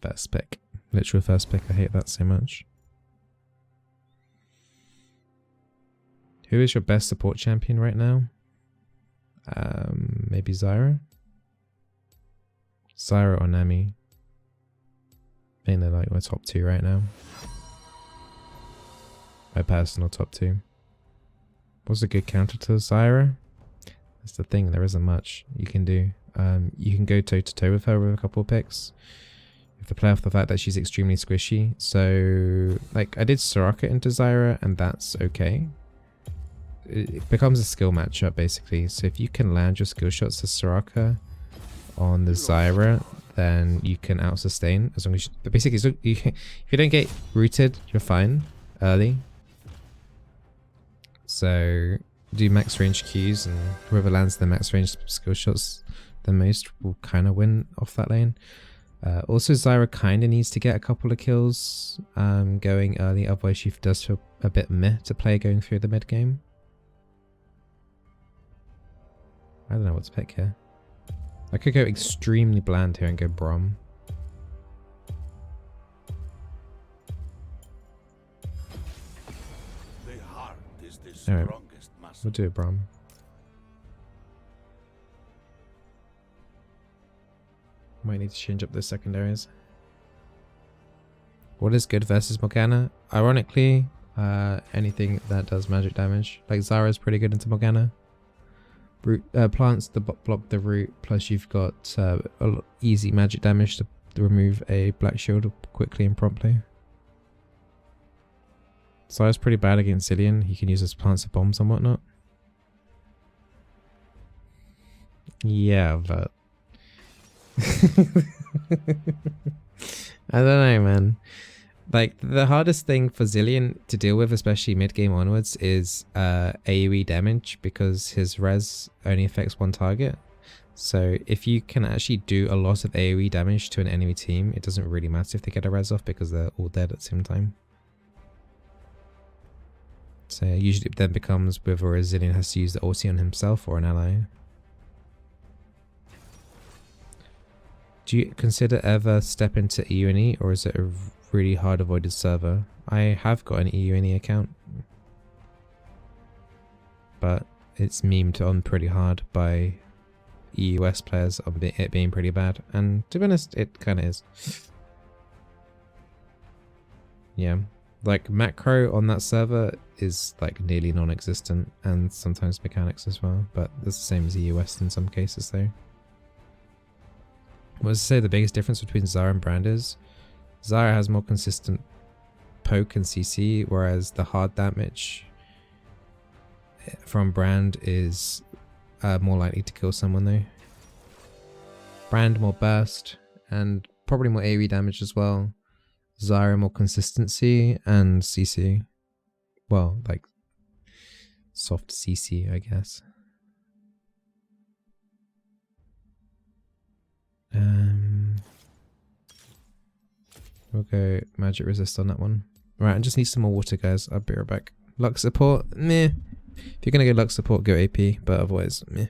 First pick. Literal first pick. I hate that so much. Who is your best support champion right now? Maybe Zyra? Zyra or Nami? I think they're like my top 2 right now. My personal top 2. What's a good counter to Zyra? That's the thing, there isn't much you can do. You can go toe to toe with her with a couple of picks. You have to play off the fact that she's extremely squishy. So, like, I did Soraka into Zyra, and that's okay. It becomes a skill matchup, basically. So if you can land your skill shots to Soraka on the Zyra, then you can out-sustain. As long as but basically, so if you don't get rooted, you're fine early. So do max range Qs, and whoever lands the max range skill shots the most will kind of win off that lane. Also, Zyra kind of needs to get a couple of kills going early, otherwise she does feel a bit meh to play going through the mid game. I don't know what to pick here. I could go extremely bland here and go Braum. Alright, we'll do a Braum. Might need to change up the secondaries. What is good versus Morgana? Ironically, anything that does magic damage. Like Zyra is pretty good into Morgana. Plants to block the root, plus you've got easy magic damage to remove a black shield quickly and promptly. Zyra's pretty bad against Zillion. He can use his plants for bombs and whatnot. Yeah, but I don't know, man. Like, the hardest thing for Zillion to deal with, especially mid-game onwards, is AoE damage, because his res only affects one target. So if you can actually do a lot of AoE damage to an enemy team, it doesn't really matter if they get a res off, because they're all dead at the same time. So usually it then becomes whether a Zillion has to use the ulti on himself or an ally. Do you consider ever step into EUNE, or is it a really hard avoided server? I have got an EUNE account, but it's memed on pretty hard by EUS players on it being pretty bad, and to be honest, it kind of is. Yeah, like macro on that server is like nearly non-existent, and sometimes mechanics as well, but it's the same as EUS in some cases though. What was to say the biggest difference between Zyra and Brand is? Zyra has more consistent poke and CC, whereas the hard damage from Brand is more likely to kill someone though. Brand more burst and probably more AoE damage as well. Zyra more consistency and CC. Well, like soft CC, I guess. We'll go magic resist on that one. Right, I just need some more water, guys. I'll be right back. Lux support, meh. If you're gonna go Lux support, go AP, but otherwise, meh.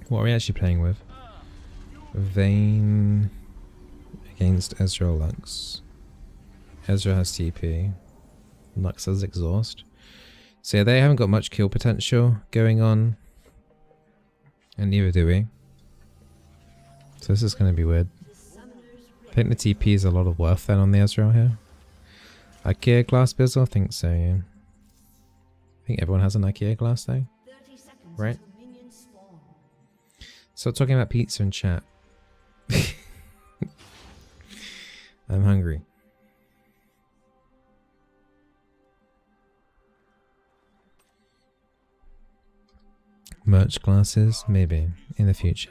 What are we actually playing with? Vayne against Ezreal Lux. Ezreal has TP. Lux has exhaust. So yeah, they haven't got much kill potential going on. And neither do we. So this is going to be weird. I think the TP is a lot of worth then on the Ezreal here. IKEA glass Bizzle? I think so, yeah. I think everyone has an IKEA glass though. Right? So talking about pizza in chat. I'm hungry. Merch glasses? Maybe. In the future.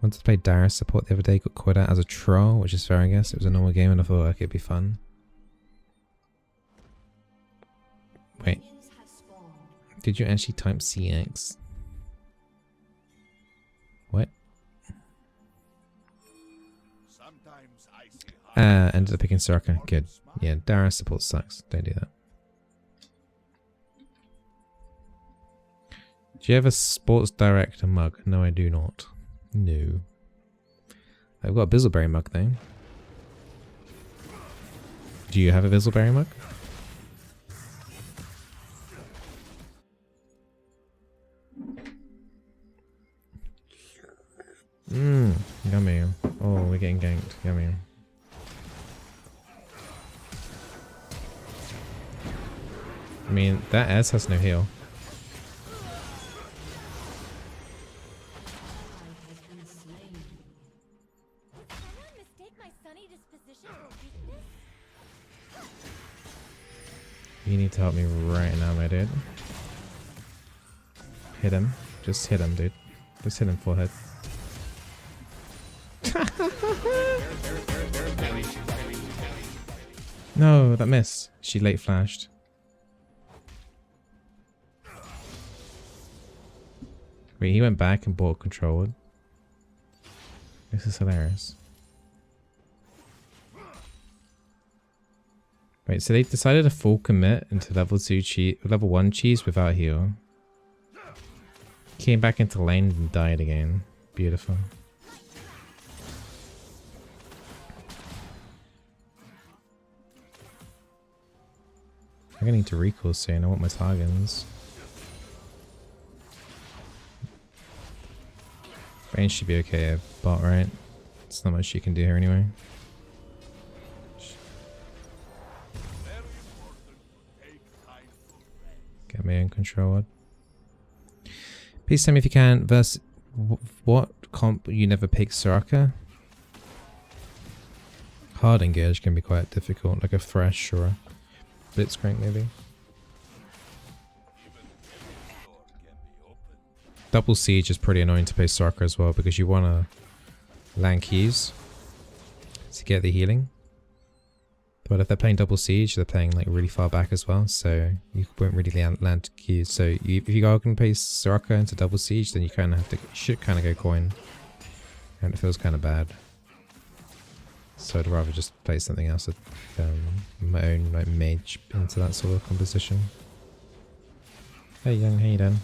Wanted to play Darius support the other day, got caught out as a troll, which is fair I guess. It was a normal game and I thought like, it'd be fun. Wait. Did you actually type CX? What? Ended up picking Soraka. Good. Yeah, Darius support sucks. Don't do that. Do you have a Sports Director mug? No, I do not. No. I've got a Bizzleberry mug though. Do you have a Bizzleberry mug? Yummy. Oh, we're getting ganked. Yummy. I mean, that S has no heal. You need to help me right now, my dude. Hit him. Just hit him, dude. Just hit him forehead. No, that missed. She late flashed. Wait, he went back and bought control. This is hilarious. Wait, so they decided to full commit into level 1 cheese without heal. Came back into lane and died again. Beautiful. I'm gonna need to recall soon. I want my targets. Range should be okay, bot, right? There's not much you can do here anyway. Get me in control. Please tell me if you can. Versus what comp you never pick Soraka? Hard engage can be quite difficult, like a Thresh or a Blitzcrank maybe. Double Siege is pretty annoying to play Soraka as well because you want to land keys to get the healing. But if they're playing Double Siege, they're playing like really far back as well, so you won't really land keys. So if you are going to play Soraka into Double Siege, then you kind of have to, should kind of go coin, and it feels kind of bad. So I'd rather just play something else, my own like mage into that sort of composition. Hey young, how you doing?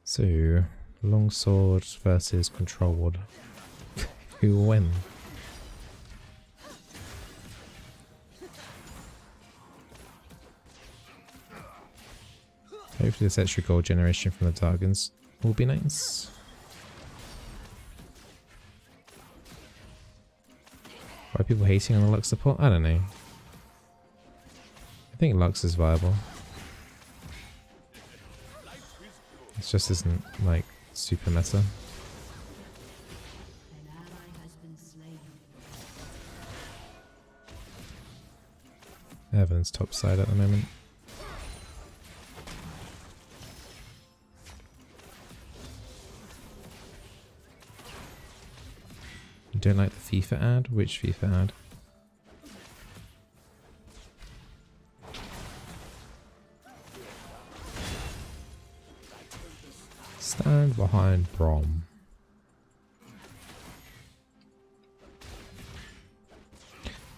So, longsword versus controlled. Who will win? Hopefully this extra gold generation from the Targans will be nice. Why are people hating on the Lux support? I don't know. I think Lux is viable. It just isn't like super meta. Evan's top side at the moment. You don't like the FIFA ad? Which FIFA ad? Stand behind Braum.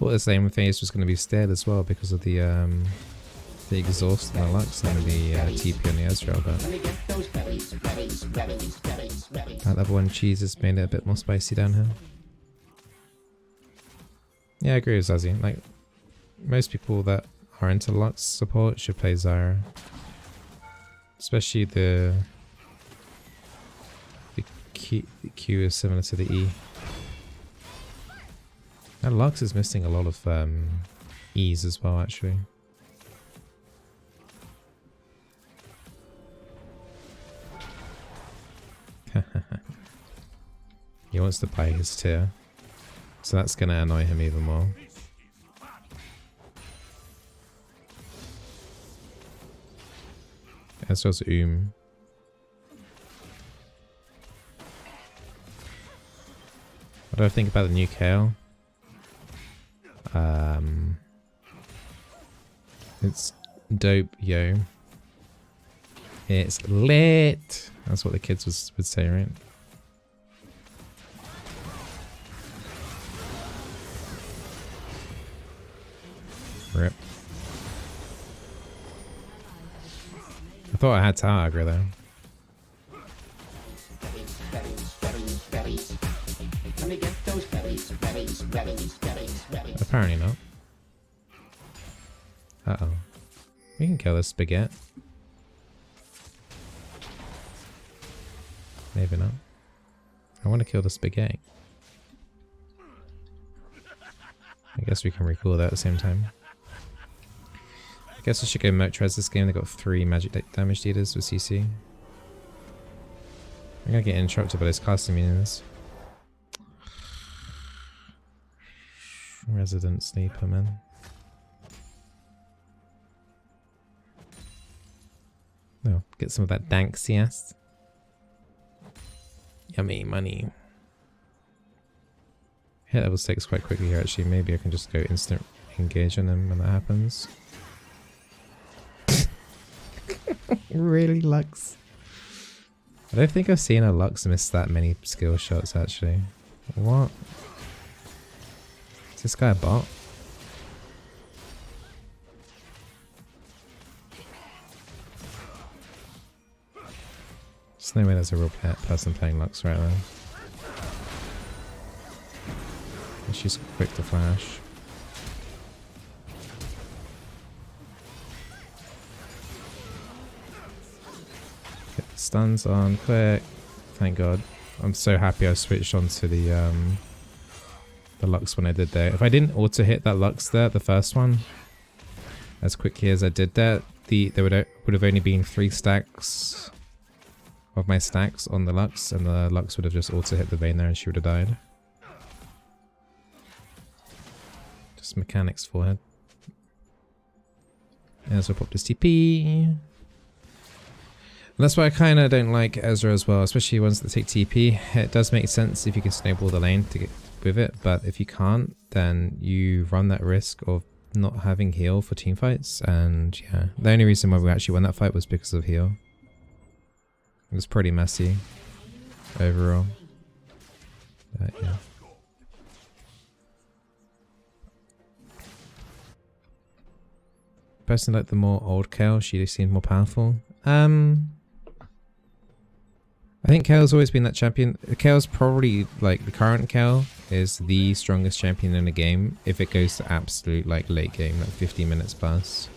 Well, the same phase was going to be stead as well because of the exhaust and the Lux and the TP on the Ezreal, but that level 1 cheese has made it a bit more spicy down here. Yeah, I agree with Zazie. Like, most people that are into Lux support should play Zyra. Especially the Q is similar to the E. And Lux is missing a lot of E's as well, actually. He wants to buy his tier, so that's going to annoy him even more. As well as What do I think about the new Kale? It's dope, yo. It's lit. That's what the kids would say, right? Rip. I thought I had tower aggro though. Apparently not. Uh-oh. We can kill this spaghetti. Maybe not. I want to kill the spaghetti. I guess we can recall that at the same time. I guess I should go Motors this game. They got 3 magic damage dealers with CC. I'm gonna get interrupted by those casting minions. Resident sleeper, man. No, get some of that dank CS. Yummy money. Hit level 6 quite quickly here actually. Maybe I can just go instant engage on them when that happens. Really, Lux? I don't think I've seen a Lux miss that many skill shots actually. What? Is this guy a bot? There's no way there's a real person playing Lux right there. And she's quick to flash. Get the stuns on quick. Thank God. I'm so happy I switched on to the Lux when I did that. If I didn't auto hit that Lux there, the first one, as quickly as I did that, there would have only been 3 stacks of my stacks on the Lux, and the Lux would have just auto hit the Vayne there and she would have died. Just mechanics for her. Ezra popped his TP. And that's why I kind of don't like Ezra as well, especially ones that take TP. It does make sense if you can snowball the lane to get with it, but if you can't, then you run that risk of not having heal for team fights. And yeah, the only reason why we actually won that fight was because of heal. It was pretty messy overall. But yeah. Personally, like the more old Kayle, she seemed more powerful. I think Kayle's always been that champion. Kayle's probably, like, the current Kayle is the strongest champion in the game if it goes to absolute, like, late game, like 50 minutes plus.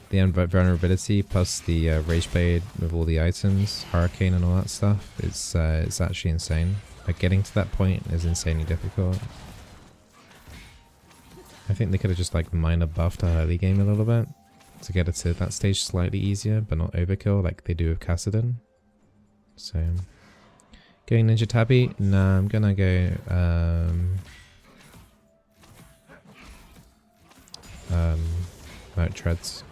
The invulnerability plus the Rage Blade with all the items, Hurricane and all that stuff, it's actually insane. Like, getting to that point is insanely difficult. I think they could have just like minor buffed our early game a little bit to get it to that stage slightly easier, but not overkill like they do with Kassadin. So, going Ninja Tabby? Nah, I'm gonna go Moat Treads.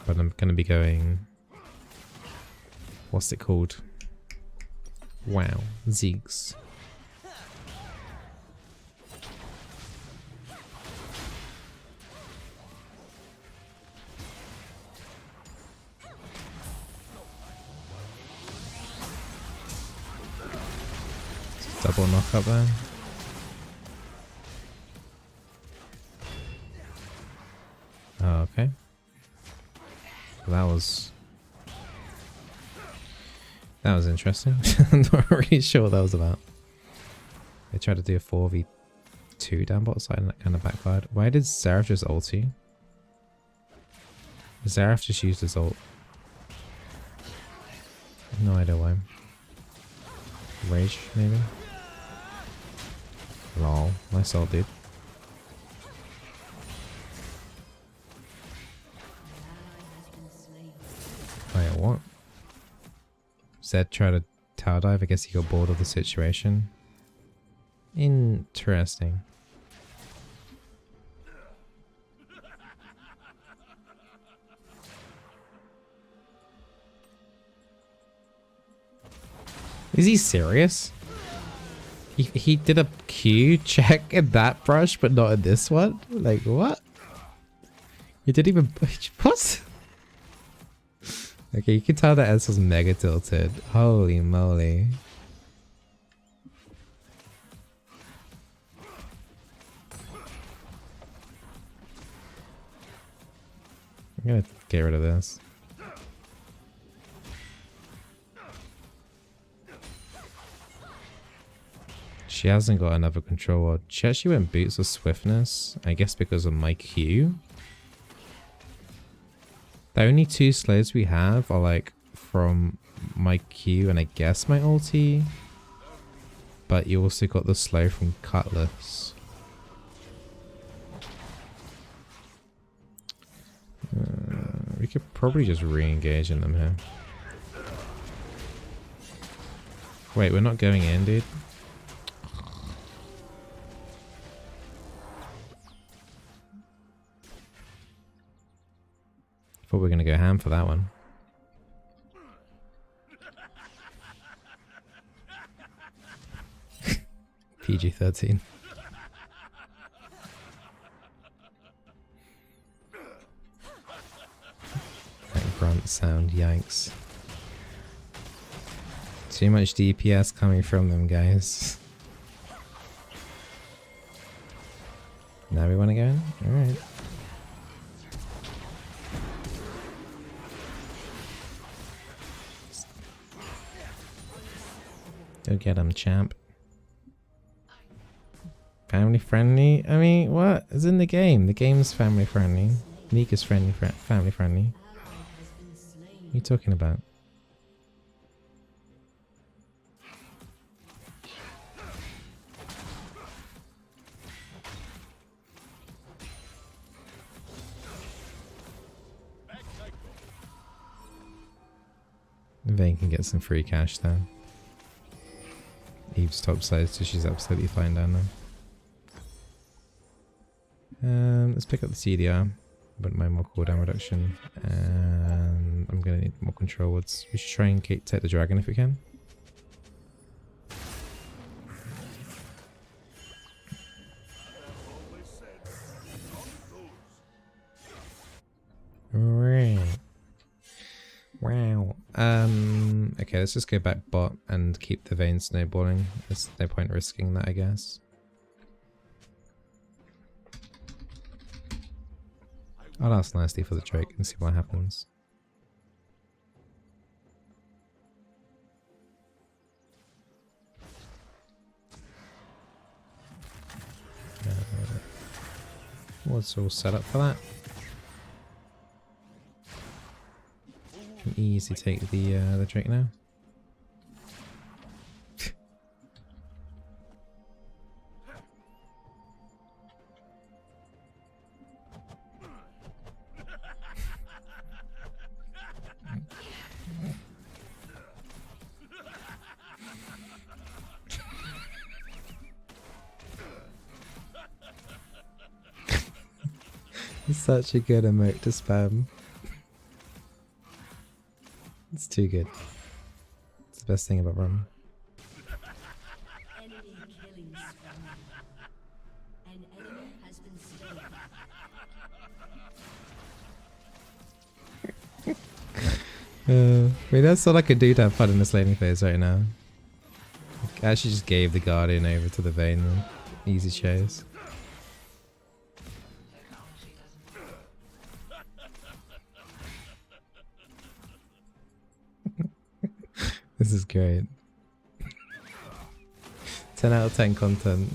But I'm gonna be going, what's it called? Wow, Ziggs. Double knock up there. Oh, okay. That was interesting. I'm not really sure what that was about. They tried to do a 4v2 down bot side and that kind of backfired. Why did Seraph just ulti? Seraph just used his ult. No idea why. Rage, maybe? Lol. Nice ult, dude. Wait, what? Zed tried to tower dive. I guess he got bored of the situation. Interesting. Is he serious? He did a Q check in that brush, but not in this one? Like, what? You didn't even... What? Okay, you can tell that Ezra's mega tilted. Holy moly. gonna get rid of this. She hasn't got another control ward. She actually went boots of swiftness, I guess because of my Q. The only two slows we have are like from my Q and I guess my ulti. But you also got the slow from Cutlass. We could probably just re-engage in them here. Wait, we're not going in, dude? Thought we were going to go ham for that one. PG-13. That grunt sound, yikes. Too much DPS coming from them, guys. Now we want to go in? Alright. Go get him, champ. Family friendly? I mean, what? It's in the game. The game's family friendly. Meek is family friendly. What are you talking about? Vayne can get some free cash there. Eve's topside, so she's absolutely fine down there. Let's pick up the CDR. Wouldn't mind more cooldown reduction. And I'm gonna need more control wards. We should try and take the dragon if we can. Right. Wow. Okay, let's just go back bot and keep the Vayne snowballing. There's no point risking that, I guess. I'll ask nicely for the Drake and see what happens. What's all set up for that? Can easily take the Drake now. It's such a good emote to spam. It's too good. It's the best thing about Braum. I mean, that's all I could do to have fun in this laning phase right now. I actually just gave the Guardian over to the Vayne. Easy chase. This is great. 10 out of 10 content.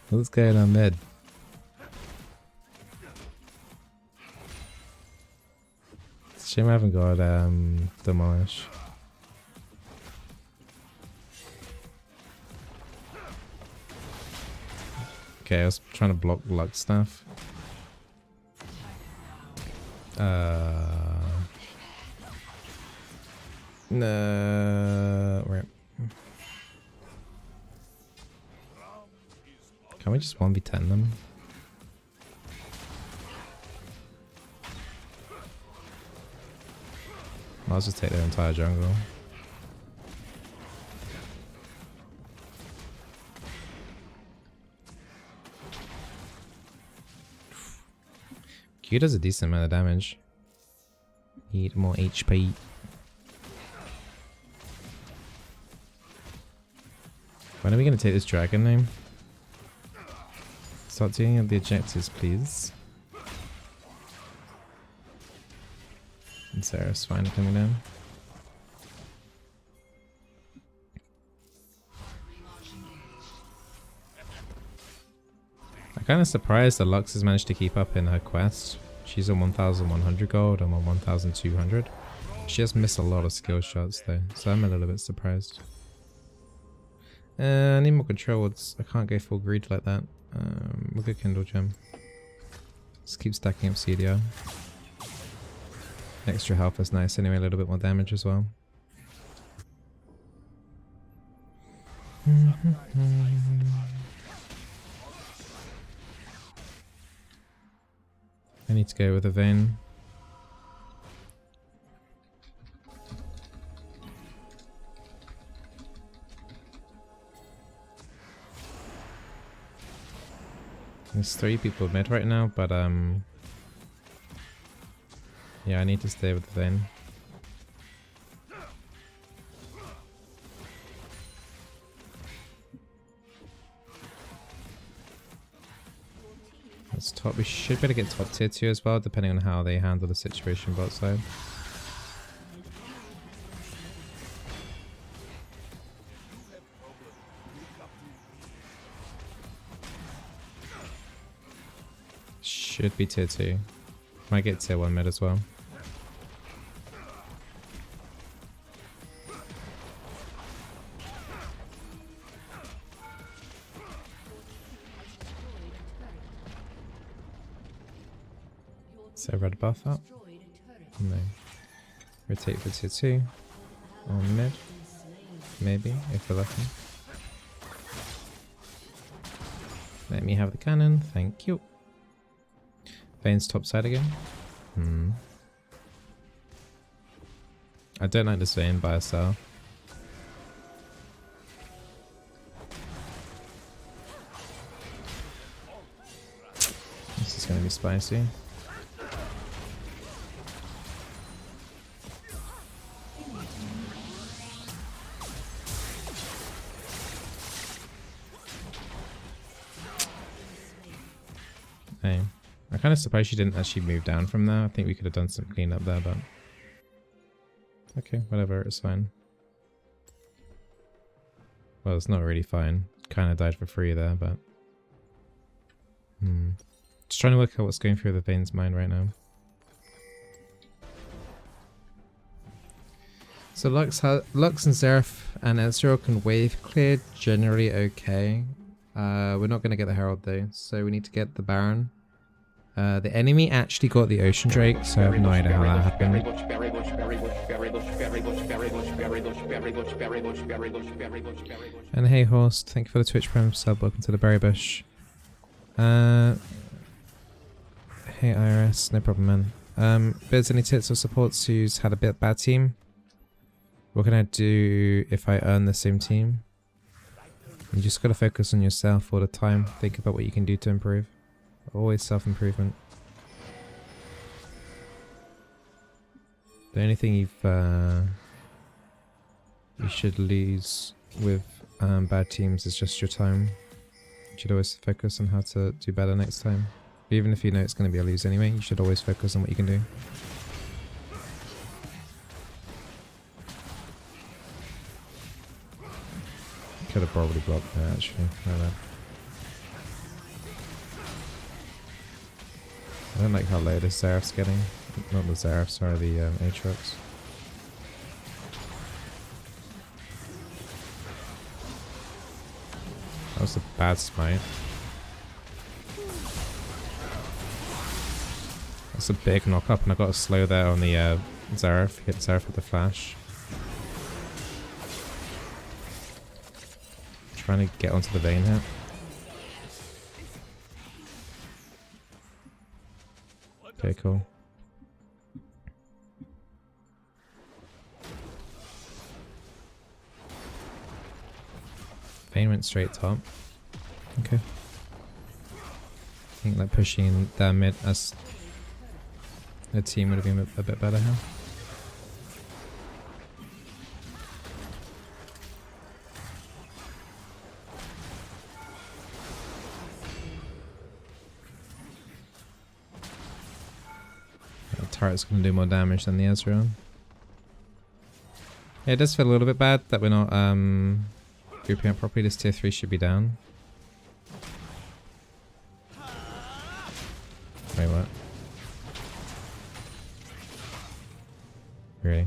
What's going on mid? It's a shame I haven't got Demolish. Okay, I was trying to block luck stuff. No, right. Can we just 1v10 them? I'll just take their entire jungle. Q does a decent amount of damage. Need more HP. When are we going to take this dragon name? Start doing the objectives, please. And Sarah's finally coming down. I'm kind of surprised that Lux has managed to keep up in her quest. She's on 1100 gold, I'm on 1200. She has missed a lot of skill shots though, so I'm a little bit surprised. I need more controls. I can't go full greed like that. We'll go Kindle Gem. Just keep stacking up CDR. Extra health is nice anyway, a little bit more damage as well. I need to go with a vein. There's 3 people mid right now, but yeah, I need to stay with the vein. That's top. We should be able to get top tier 2 as well, depending on how they handle the situation bot side. Should be tier 2. Might get tier 1 mid as well. So red buff up. No. Rotate for tier 2. On mid. Maybe, if we're lucky. Let me have the cannon, thank you. Vayne's top side again. I don't like this Vayne by herself. This is gonna be spicy. Hey. I'm kind of surprised she didn't actually move down from there. I think we could have done some cleanup there, but... okay, whatever, it's fine. Well, it's not really fine. Kind of died for free there, but... Just trying to work out what's going through the Vayne's mind right now. So Lux and Xerath and Ezreal can wave clear generally okay. We're not going to get the Herald though, so we need to get the Baron. The enemy actually got the Ocean Drake, so I have no idea how that happened. And hey Horst, thank you for the Twitch Prime sub, welcome to the Berry Bush. Hey IRS, no problem man. Biz, any tips or supports who's had a bit bad team? What can I do if I earn the same team? You just gotta focus on yourself all the time, think about what you can do to improve. Always self-improvement. The only thing you should lose with bad teams is just your time. You should always focus on how to do better next time. Even if you know it's going to be a lose anyway, you should always focus on what you can do. Could have probably blocked there actually. My bad. I don't like how low the Xerath's getting. Not the Xerath, sorry, the Aatrox. That was a bad smite. That's a big knock up, and I got a slow there on the Xerath. Hit Xerath with the flash. Trying to get onto the Vayne here. Okay, cool. Vayne went straight top. Okay. I think like pushing that mid as a team would have been a bit better here. turret's going to do more damage than the Ezreal. Yeah, it does feel a little bit bad that we're not grouping up properly. This tier 3 should be down. Wait, what? Really?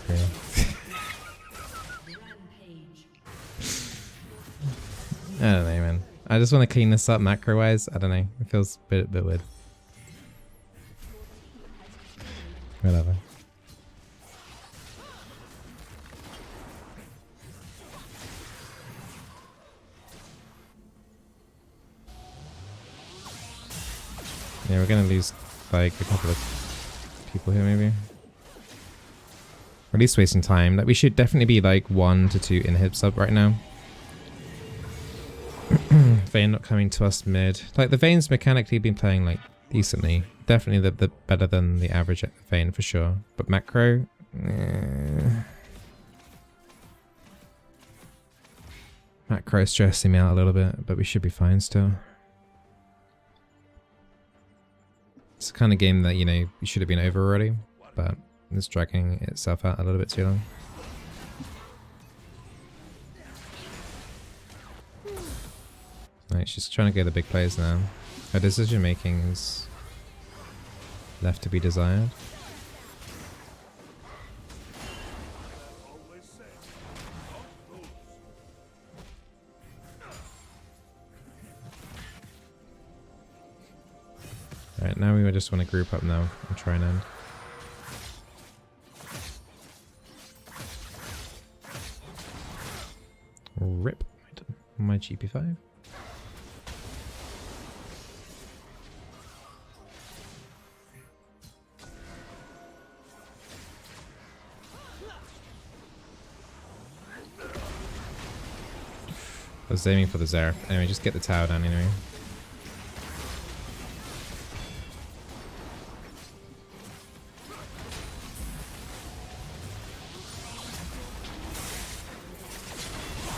Really? I don't know, man. I just want to clean this up macro-wise. I don't know. It feels a bit weird. Whatever. Yeah, we're gonna lose like a couple of people here maybe. Or at least wasting time. Like we should definitely be like 1 to 2 inhib sub right now. Vayne not coming to us mid. Like the Vayne's mechanically been playing like decently. Definitely the better than the average Vayne for sure. But macro, macro is stressing me out a little bit, but we should be fine still. It's the kind of game that, you know, we should have been over already, but it's dragging itself out a little bit too long. Right, she's trying to get the big plays now. Her decision making is left to be desired. Alright, now we just want to group up now and try and end. Rip my GP5. I was aiming for the Zareth. Anyway, just get the tower down anyway.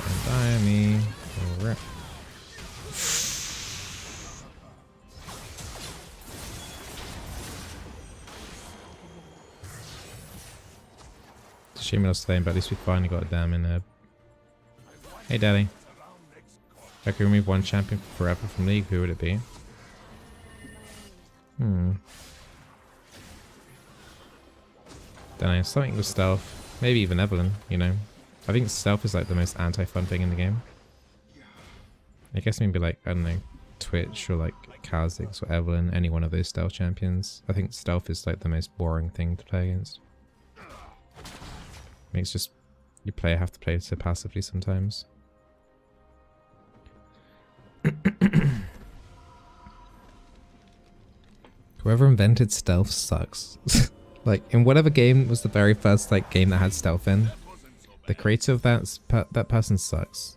Don't die on me. Rip. It's a shame I lost the lane, but at least we finally got a damn in there. Hey, Daddy. If I could remove one champion forever from League, who would it be? Don't know, something with stealth. Maybe even Evelyn, you know. I think stealth is like the most anti-fun thing in the game. I guess maybe like, I don't know, Twitch or like Kha'Zix or Evelyn, any one of those stealth champions. I think stealth is like the most boring thing to play against. Makes just, your player have to play so passively sometimes. Whoever invented stealth sucks. Like in whatever game was the very first like game that had stealth in, the creator of that person sucks.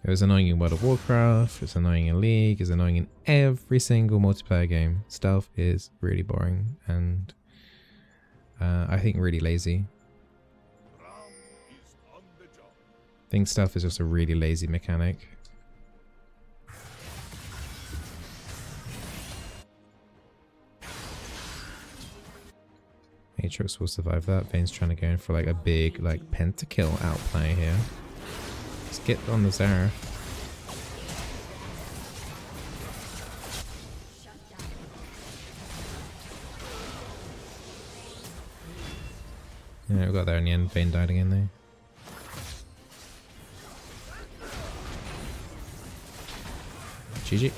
It was annoying in World of Warcraft, it's annoying in League, it's annoying in every single multiplayer game. Stealth is really boring and I think really lazy. I think stealth is just a really lazy mechanic. Matrix will survive that. Vayne's trying to go in for like a big like pentakill outplay here. Let's get on the Zareth. Yeah, we got there in the end. Vayne died again though. GG.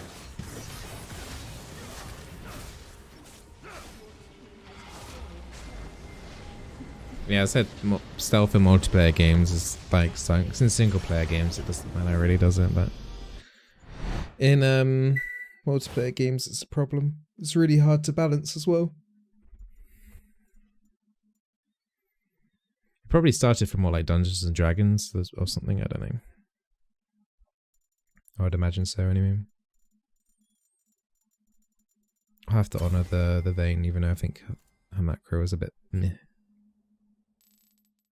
Yeah, I said stealth in multiplayer games is like it's in single player games it doesn't matter really, does it? But in multiplayer games it's a problem. It's really hard to balance as well. It probably started from more like Dungeons and Dragons or something, I don't know. I would imagine so anyway. I'll have to honour the Vayne even though I think her macro is a bit meh.